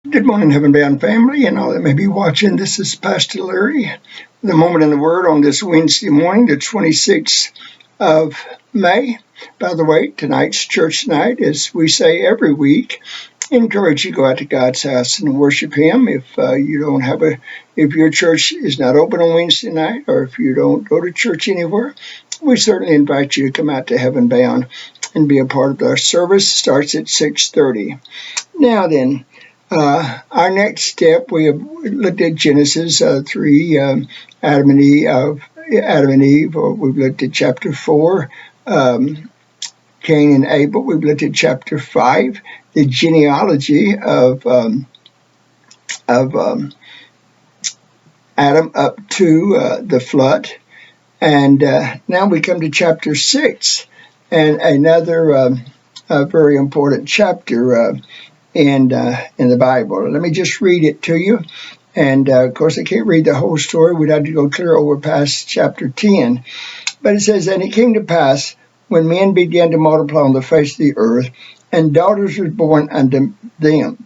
Good morning, Heaven Bound family, and all that may be watching. This is Pastor Larry, the Moment in the Word on this Wednesday morning, the 26th of May. By the way, tonight's church night, as we say every week. Encourage you to go out to God's house and worship Him. If your church is not open on Wednesday night, or if you don't go to church anywhere, we certainly invite you to come out to Heaven Bound and be a part of our service. It starts at 6:30. Now then. Our next step, we have looked at Genesis 3, Adam and Eve. We've looked at chapter 4, Cain and Abel. We've looked at chapter 5, the genealogy of Adam up to the flood. And now we come to chapter 6, and another very important chapter in the Bible. Let me just read it to you. And of course, I can't read the whole story. We'd have to go clear over past chapter 10. But it says, "And it came to pass, when men began to multiply on the face of the earth, and daughters were born unto them."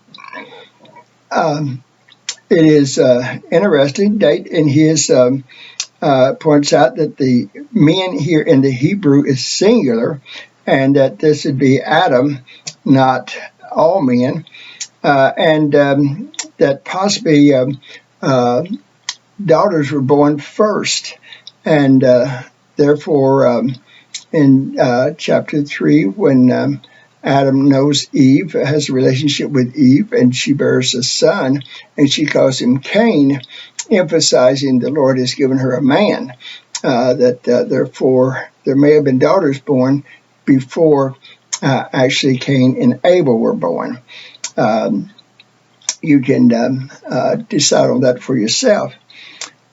It is interesting. Date in his points out that the men here in the Hebrew is singular, and that this would be Adam, not all men, and that possibly daughters were born first. And therefore, in chapter 3, when Adam knows Eve, has a relationship with Eve, and she bears a son, and she calls him Cain, emphasizing the Lord has given her a man, therefore there may have been daughters born before actually Cain and Abel were born. You can decide on that for yourself.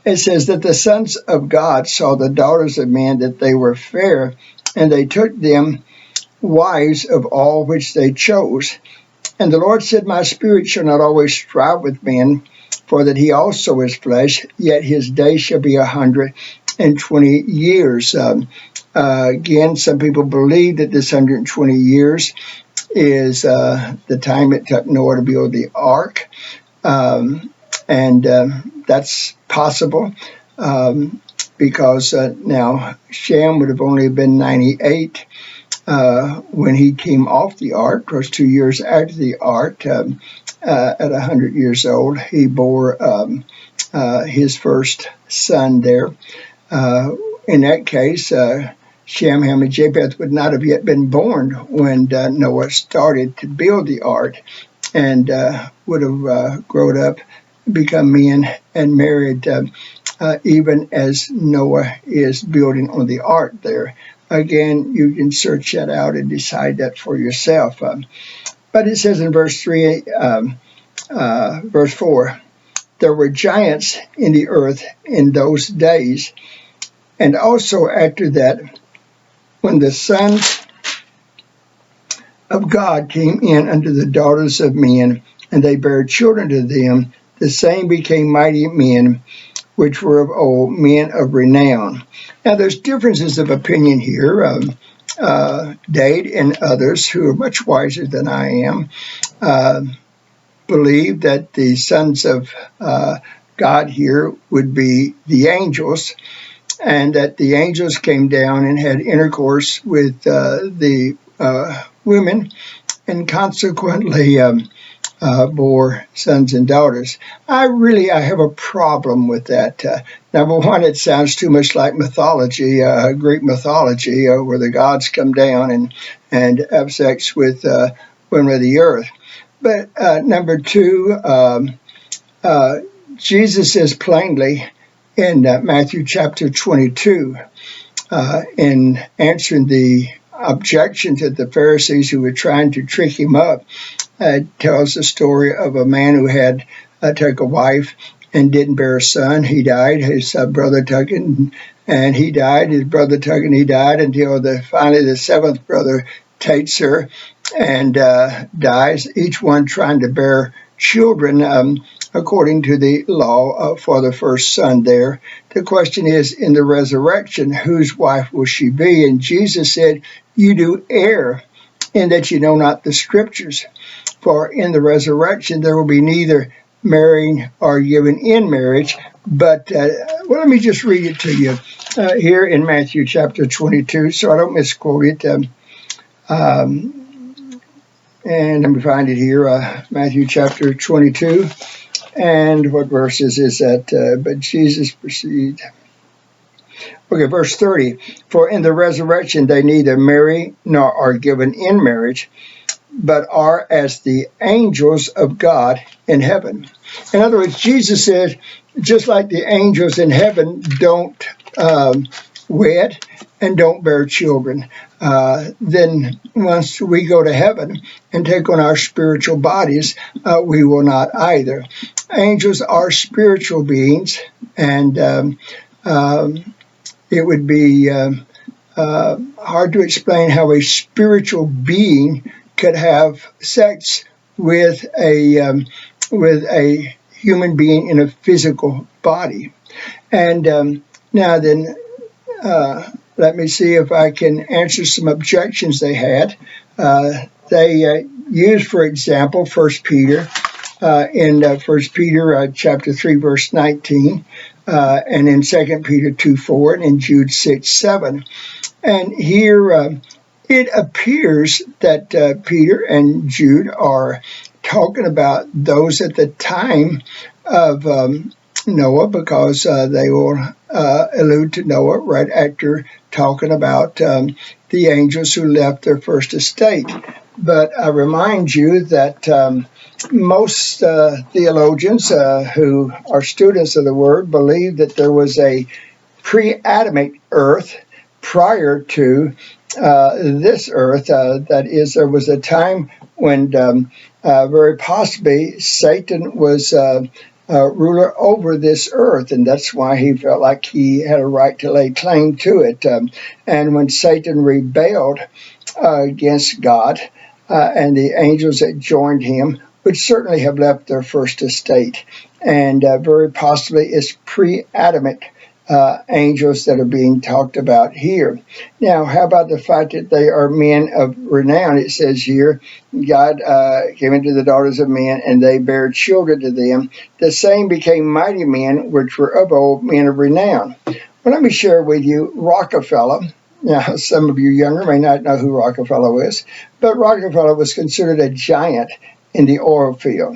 It says that the sons of God saw the daughters of men, that they were fair, and they took them wives of all which they chose. And the Lord said, My spirit shall not always strive with men, for that he also is flesh, yet his days shall be 120 years. Again, some people believe that this 120 years is the time it took Noah to build the ark. And that's possible because now Shem would have only been 98 when he came off the ark. Of course, 2 years after the ark, at 100 years old, he bore his first son there. In that case, Shem, Ham, and Japheth would not have yet been born when Noah started to build the ark, and would have grown up, become men, and married even as Noah is building on the ark there. Again, you can search that out and decide that for yourself. But it says in verse 4, there were giants in the earth in those days, and also after that, when the sons of God came in unto the daughters of men, and they bare children to them, the same became mighty men, which were of old, men of renown. Now, there's differences of opinion here. Dade and others who are much wiser than I am believe that the sons of God here would be the angels, and that the angels came down and had intercourse with the women, and consequently bore sons and daughters. I have a problem with that. Number one, it sounds too much like mythology, Greek mythology, where the gods come down and have sex with women of the earth. But number two, Jesus says plainly in Matthew chapter 22, in answering the objection to the Pharisees who were trying to trick him up, tells the story of a man who had took a wife and didn't bear a son. He died. His brother took it, and he died. His brother took it, and he died, until finally the seventh brother takes her and dies, each one trying to bear children according to the law for the first son there. The question is, in the resurrection, whose wife will she be? And Jesus said, you do err in that you know not the scriptures, For in the resurrection there will be neither marrying or giving in marriage. But let me just read it to you here in Matthew chapter 22, so I don't misquote it. And let me find it here, Matthew chapter 22. And what verses is that? But Jesus proceeded. Okay, verse 30. For in the resurrection they neither marry nor are given in marriage, but are as the angels of God in heaven. In other words, Jesus said, just like the angels in heaven don't wed and don't bear children, then once we go to heaven and take on our spiritual bodies, we will not either. Angels are spiritual beings, and it would be hard to explain how a spiritual being could have sex with a human being in a physical body. And now then, let me see if I can answer some objections they had. They used, for example, 1 Peter in 1 Peter chapter 3, verse 19, and in 2 Peter 2, 4, and in Jude 6, 7. And here it appears that Peter and Jude are talking about those at the time of Noah, because they will allude to Noah right after talking about the angels who left their first estate. But I remind you that most theologians who are students of the Word believe that there was a pre-Adamic earth prior to this earth. That is, there was a time when very possibly Satan was ruler over this earth, and that's why he felt like he had a right to lay claim to it. And when Satan rebelled against God, and the angels that joined him would certainly have left their first estate, and very possibly it's pre-Adamic angels that are being talked about here. Now, how about the fact that they are men of renown? It says here, God came into the daughters of men, and they bare children to them. The same became mighty men, which were of old, men of renown. Well, let me share with you Rockefeller. Now, some of you younger may not know who Rockefeller was, but Rockefeller was considered a giant in the oil field.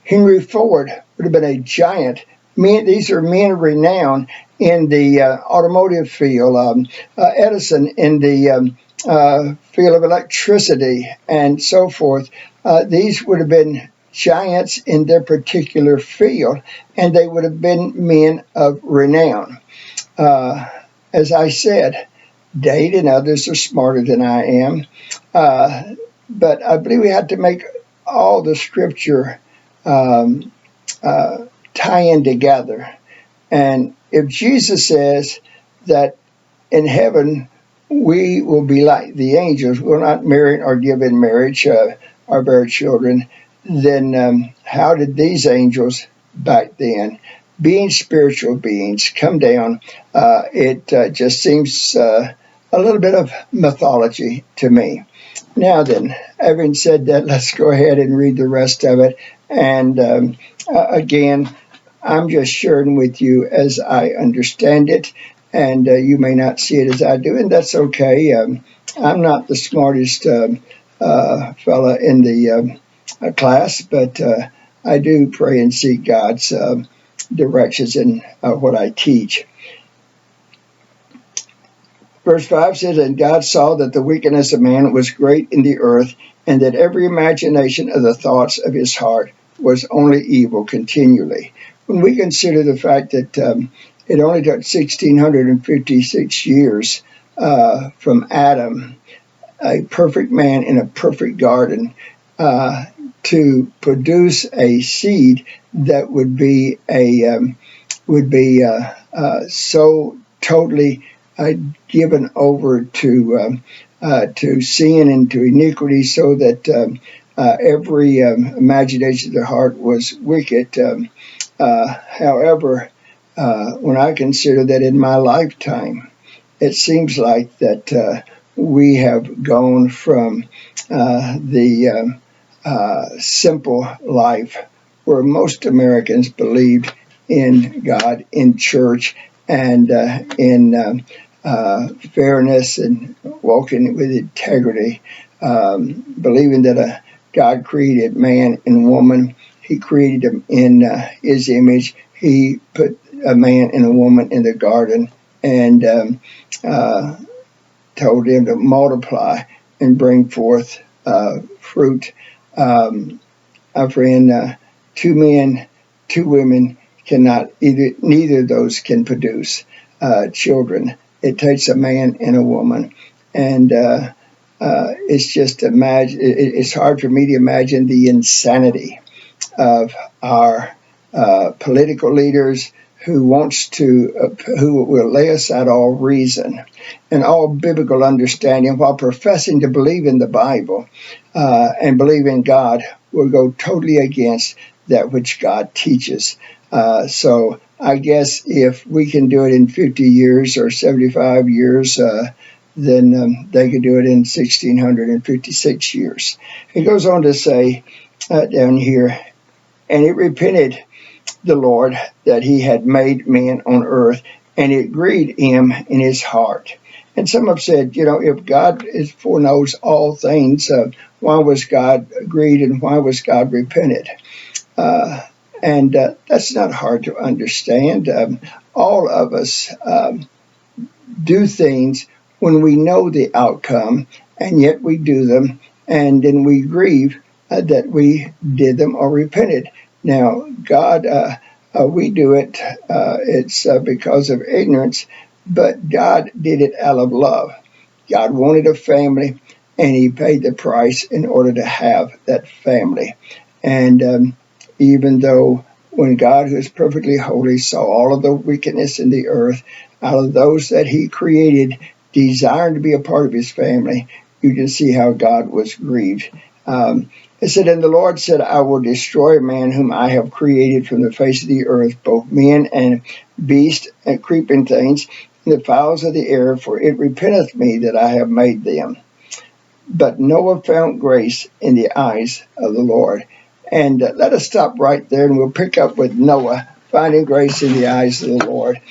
Henry Ford would have been a giant. These are men of renown in the automotive field. Edison in the field of electricity and so forth. These would have been giants in their particular field, and they would have been men of renown. As I said, Dade and others are smarter than I am, but I believe we have to make all the scripture tie in together. And if Jesus says that in heaven we will be like the angels, we'll not marry or give in marriage or bear children, then how did these angels back then, being spiritual beings, come down? It just seems a little bit of mythology to me. Now then, having said that, let's go ahead and read the rest of it. And again, I'm just sharing with you as I understand it, and you may not see it as I do, and that's okay. I'm not the smartest fella in the class, but I do pray and seek God's directions in what I teach. Verse 5 says, and God saw that the wickedness of man was great in the earth, and that every imagination of the thoughts of his heart was only evil continually. When we consider the fact that it only took 1,656 years from Adam, a perfect man in a perfect garden, to produce a seed that would be so totally given over to sin and to iniquity, so that every imagination of the heart was wicked. However, when I consider that in my lifetime, it seems like that we have gone from the simple life where most Americans believed in God, in church, and in fairness and walking with integrity, believing that God created man and woman. He created them in His image. He put a man and a woman in the garden and told them to multiply and bring forth fruit. My friend, two men, two women cannot neither of those can produce children. It takes a man and a woman, and it's just it's hard for me to imagine the insanity of our political leaders who who will lay aside all reason and all biblical understanding while professing to believe in the Bible and believe in God will go totally against that which God teaches. So I guess if we can do it in 50 years or 75 years, then they could do it in 1656 years. It goes on to say down here, and it repented the Lord that he had made man on earth, and it grieved him in his heart. And some have said, if God foreknows all things, why was God grieved and why was God repented? And that's not hard to understand. All of us do things when we know the outcome, and yet we do them, and then we grieve that we did them or repented. Now, God, we do it, it's because of ignorance, but God did it out of love. God wanted a family, and He paid the price in order to have that family. And even though when God, who is perfectly holy, saw all of the wickedness in the earth, out of those that He created, desiring to be a part of His family, you can see how God was grieved. It said, and the Lord said, I will destroy man whom I have created from the face of the earth, both men and beasts and creeping things, and the fowls of the air, for it repenteth me that I have made them. But Noah found grace in the eyes of the Lord. And let us stop right there, and we'll pick up with Noah finding grace in the eyes of the Lord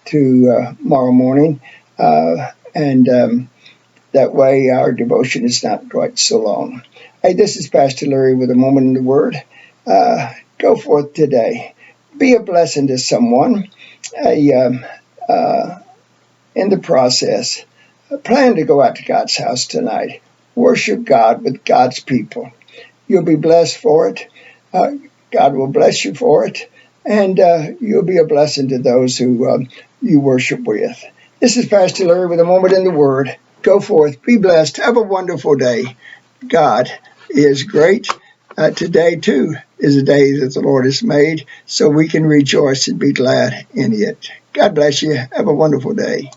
tomorrow morning. And that way our devotion is not quite so long. Hey, this is Pastor Larry with a moment in the Word. Go forth today. Be a blessing to someone. In the process, plan to go out to God's house tonight. Worship God with God's people. You'll be blessed for it. God will bless you for it. And you'll be a blessing to those who you worship with. This is Pastor Larry with a moment in the Word. Go forth. Be blessed. Have a wonderful day. God is great. Today, too, is a day that the Lord has made, so we can rejoice and be glad in it. God bless you. Have a wonderful day.